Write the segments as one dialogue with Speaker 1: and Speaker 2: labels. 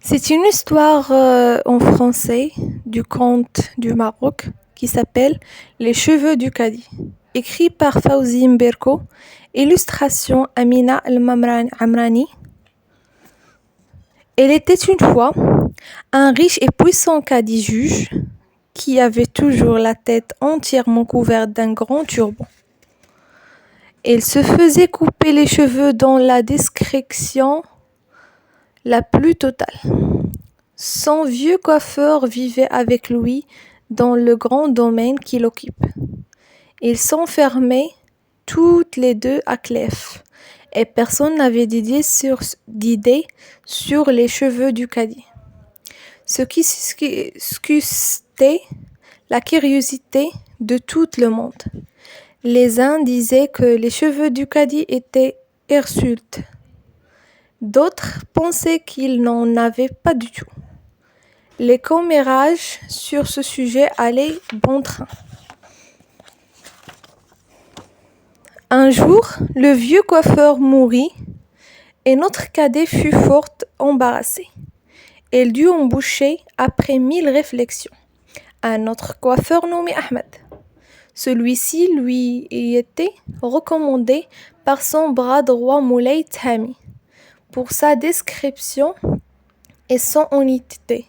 Speaker 1: C'est une histoire en français du conte du Maroc qui s'appelle Les cheveux du cadi, écrit par Fawzi Mberko, illustration Amina Amrani. Elle était une fois un riche et puissant cadi juge qui avait toujours la tête entièrement couverte d'un grand turban. Il se faisait couper les cheveux dans la discrétion la plus totale. Son vieux coiffeur vivait avec lui dans le grand domaine qu'il occupe. Ils s'enfermaient toutes les deux à Clef, et personne n'avait d'idée sur les cheveux du cadi. Ce qui suscitait la curiosité de tout le monde. Les uns disaient que les cheveux du cadi étaient hirsutes. D'autres pensaient qu'ils n'en avaient pas du tout. Les commérages sur ce sujet allaient bon train. Un jour, le vieux coiffeur mourut et notre cadet fut fort embarrassé. Il dut embaucher, après 1000 réflexions, un autre coiffeur nommé Ahmed. Celui-ci lui était recommandé par son bras droit Moulay Thami pour sa description et son honnêteté.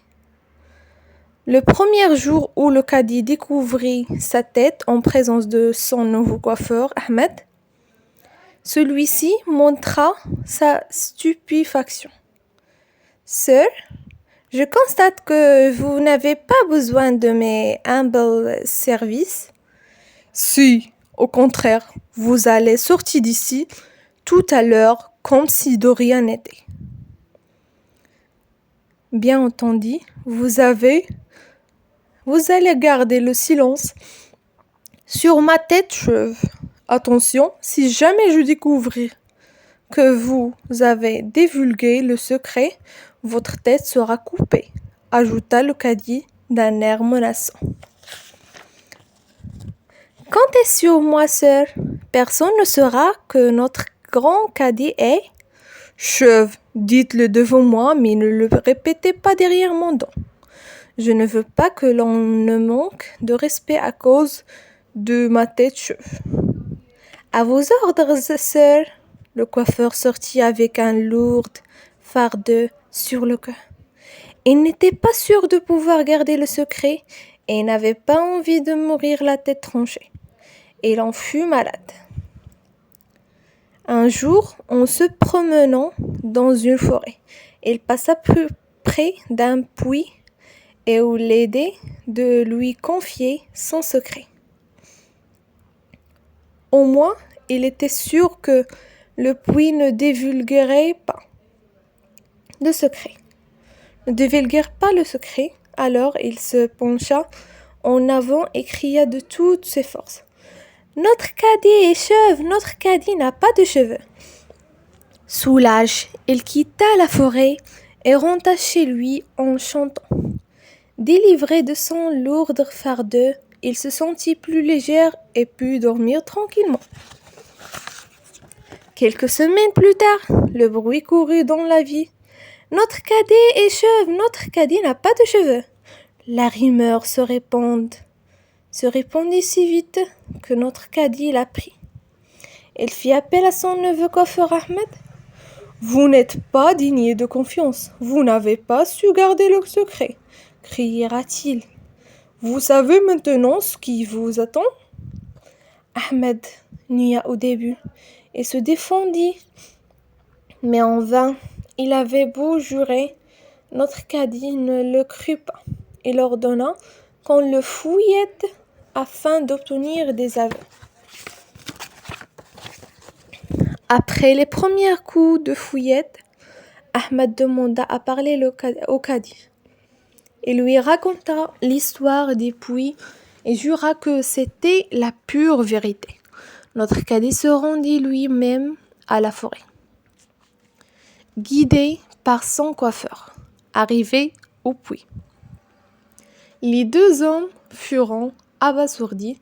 Speaker 1: Le premier jour où le cadi découvrit sa tête en présence de son nouveau coiffeur, Ahmed, celui-ci montra sa stupéfaction. « Sir, je constate que vous n'avez pas besoin de mes humbles services. »« Si, au contraire, vous allez sortir d'ici tout à l'heure comme si de rien n'était. »« Bien entendu, vous allez garder le silence sur ma tête chauve. Attention, si jamais je découvre que vous avez divulgué le secret, votre tête sera coupée, ajouta le cadi d'un air menaçant. Comptez sur moi, sœur. Personne ne saura que notre grand cadi est chauve. Dites-le devant moi, mais ne le répétez pas derrière mon dos. Je ne veux pas que l'on ne manque de respect à cause de ma tête chauve. À vos ordres, sœur. Le coiffeur sortit avec un lourd fardeau sur le cœur. Il n'était pas sûr de pouvoir garder le secret et n'avait pas envie de mourir la tête tranchée. Il en fut malade. Un jour, en se promenant dans une forêt, il passa plus près d'un puits et où l'aidait de lui confier son secret. Au moins, il était sûr que le puits ne divulguerait pas le secret. Alors il se pencha en avant et cria de toutes ses forces. « Notre cadi est chauve, notre cadi n'a pas de cheveux. » Soulagé, il quitta la forêt et rentra chez lui en chantant. Délivré de son lourd fardeau, il se sentit plus léger et put dormir tranquillement. Quelques semaines plus tard, le bruit courut dans la ville. « Notre cadet est chauve, notre cadet n'a pas de cheveux. » La rumeur se répandit si vite que notre cadet l'apprit. Il fit appel à son neveu coiffeur Ahmed. « Vous n'êtes pas digne de confiance, vous n'avez pas su garder le secret, » criera-t-il. « Vous savez maintenant ce qui vous attend ?» Ahmed nia au début et se défendit, mais en vain. Il avait beau jurer, notre cadi ne le crut pas. Il ordonna qu'on le fouillette afin d'obtenir des aveux. Après les premiers coups de fouillette, Ahmed demanda à parler au cadi. Il lui raconta l'histoire des puits et jura que c'était la pure vérité. Notre cadi se rendit lui-même à la forêt, guidé par son coiffeur, arrivé au puits. Les deux hommes furent abasourdis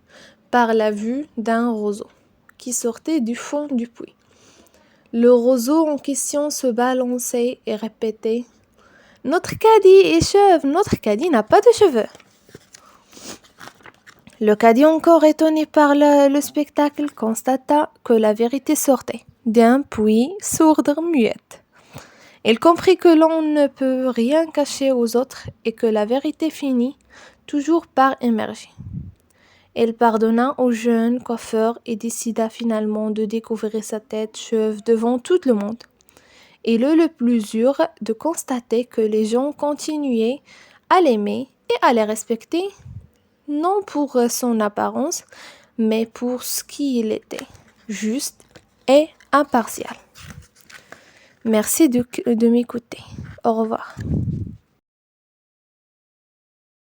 Speaker 1: par la vue d'un roseau qui sortait du fond du puits. Le roseau en question se balançait et répétait Notre caddie est chauve, notre caddie n'a pas de cheveux. Le caddie, encore étonné par le spectacle, constata que la vérité sortait d'un puits sourde muette. Il comprit que l'on ne peut rien cacher aux autres et que la vérité finit toujours par émerger. Il pardonna au jeune coiffeur et décida finalement de découvrir sa tête chauve devant tout le monde. Il eut le plaisir de constater que les gens continuaient à l'aimer et à le respecter, non pour son apparence, mais pour ce qu'il était, juste et impartial. Merci de m'écouter. Au revoir.